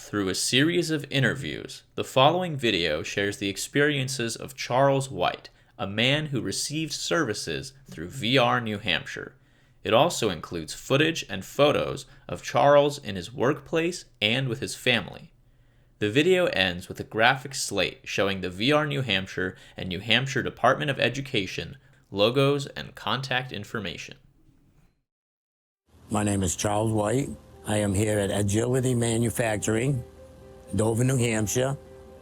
Through a series of interviews, the following video shares the experiences of Charles White, a man who received services through VR New Hampshire. It also includes footage and photos of Charles in his workplace and with his family. The video ends with a graphic slate showing the VR New Hampshire and New Hampshire Department of Education logos and contact information. My name is Charles White. I am here at Agility Manufacturing, Dover, New Hampshire.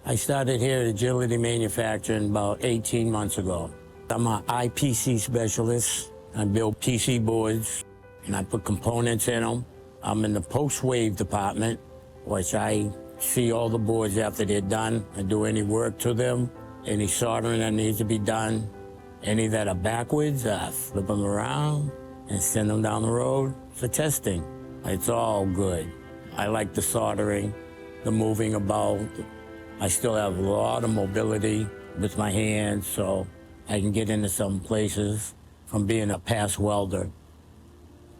I started here at Agility Manufacturing about 18 months ago. I'm an IPC specialist. I build PC boards and I put components in them. I'm in the post-wave department, which I see all the boards after they're done. I do any work to them, any soldering that needs to be done. Any that are backwards, I flip them around and send them down the road for testing. It's all good. I like the soldering, the moving about. I still have a lot of mobility with my hands, so I can get into some places from being a past welder.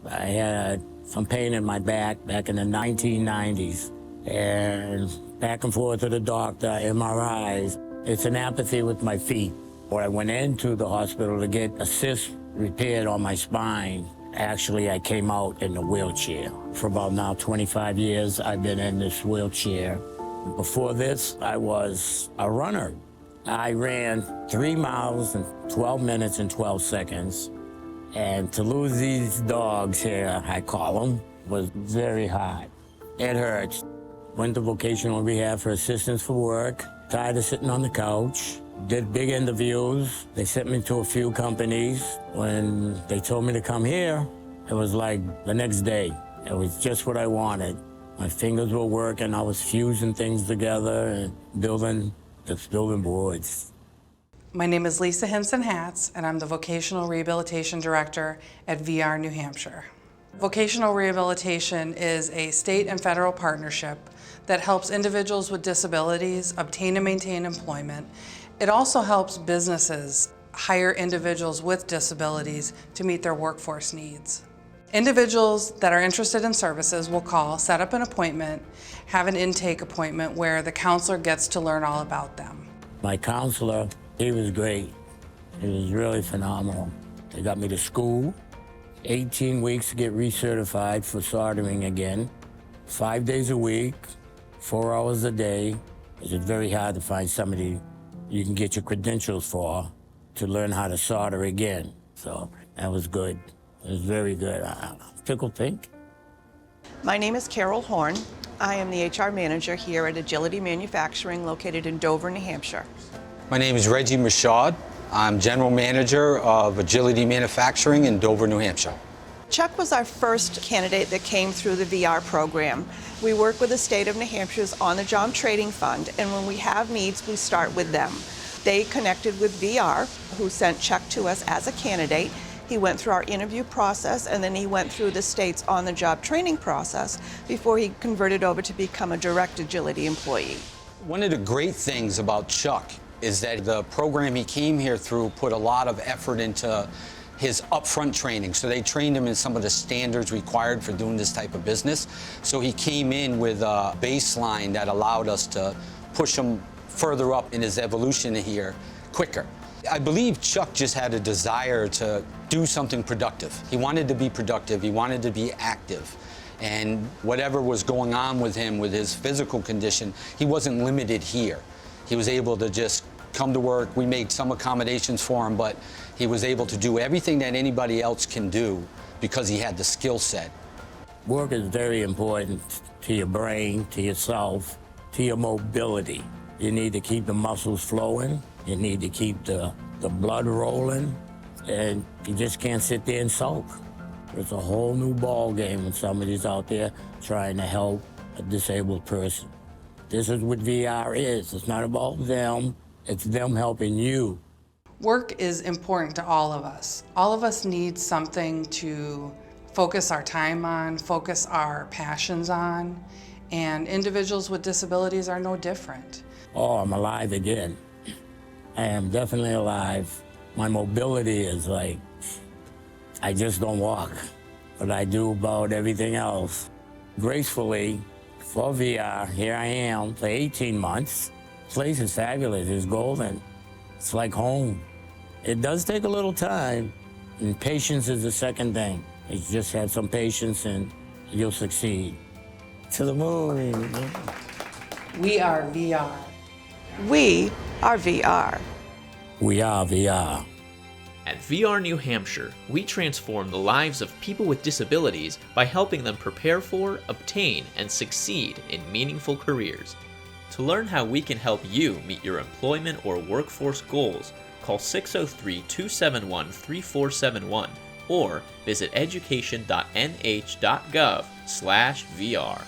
I had some pain in my back in the 1990s, and back and forth to the doctor, MRIs. It's an apathy with my feet. When I went into the hospital to get a cyst repaired on my spine, actually, I came out in a wheelchair. For about now 25 years, I've been in this wheelchair. Before this, I was a runner. I ran 3 miles in 12 minutes and 12 seconds. And to lose these dogs here, I call them, was very hard. It hurts. Went to vocational rehab for assistance for work, tired of sitting on the couch. Did big interviews. They sent me to a few companies. When they told me to come here, it was like the next day. It was just what I wanted. My fingers were working. I was fusing things together and building boards. My name is Lisa Hinson Hatz, and I'm the Vocational Rehabilitation Director at VR New Hampshire. Vocational rehabilitation is a state and federal partnership that helps individuals with disabilities obtain and maintain employment. It also helps businesses hire individuals with disabilities to meet their workforce needs. Individuals that are interested in services will call, set up an appointment, have an intake appointment where the counselor gets to learn all about them. My counselor, he was great. He was really phenomenal. They got me to school, 18 weeks to get recertified for soldering again, 5 days a week, 4 hours a day. It's very hard to find somebody you can get your credentials for to learn how to solder again. So that was good. It was very good. Tickled pink. My name is Carol Horn. I am the HR manager here at Agility Manufacturing located in Dover, New Hampshire. My name is Reggie Michaud. I'm general manager of Agility Manufacturing in Dover, New Hampshire. Chuck was our first candidate that came through the VR program. We work with the state of New Hampshire's on-the-job training fund, and when we have needs, we start with them. They connected with VR, who sent Chuck to us as a candidate. He went through our interview process, and then he went through the state's on-the-job training process before he converted over to become a direct Agility employee. One of the great things about Chuck is that the program he came here through put a lot of effort into his upfront training. So they trained him in some of the standards required for doing this type of business. So he came in with a baseline that allowed us to push him further up in his evolution here quicker. I believe Chuck just had a desire to do something productive. He wanted to be productive, he wanted to be active. And whatever was going on with him, with his physical condition, he wasn't limited here. He was able to just come to work. We made some accommodations for him, but he was able to do everything that anybody else can do because he had the skill set. Work is very important to your brain, to yourself, to your mobility. You need to keep the muscles flowing. You need to keep the blood rolling. And you just can't sit there and sulk. It's a whole new ball game when somebody's out there trying to help a disabled person. This is what VR is. It's not about them. It's them helping you. Work is important to all of us. All of us need something to focus our time on, focus our passions on, and individuals with disabilities are no different. Oh, I'm alive again. I am definitely alive. My mobility is like, I just don't walk, but I do about everything else. Gracefully, for VR. Here I am for 18 months. This place is fabulous. It's golden. It's like home. It does take a little time, and patience is the second thing. You just have some patience and you'll succeed. To the moon. We are VR. We are VR. We are VR. At VR New Hampshire, we transform the lives of people with disabilities by helping them prepare for, obtain, and succeed in meaningful careers. To learn how we can help you meet your employment or workforce goals, call 603-271-3471 or visit education.nh.gov/VR.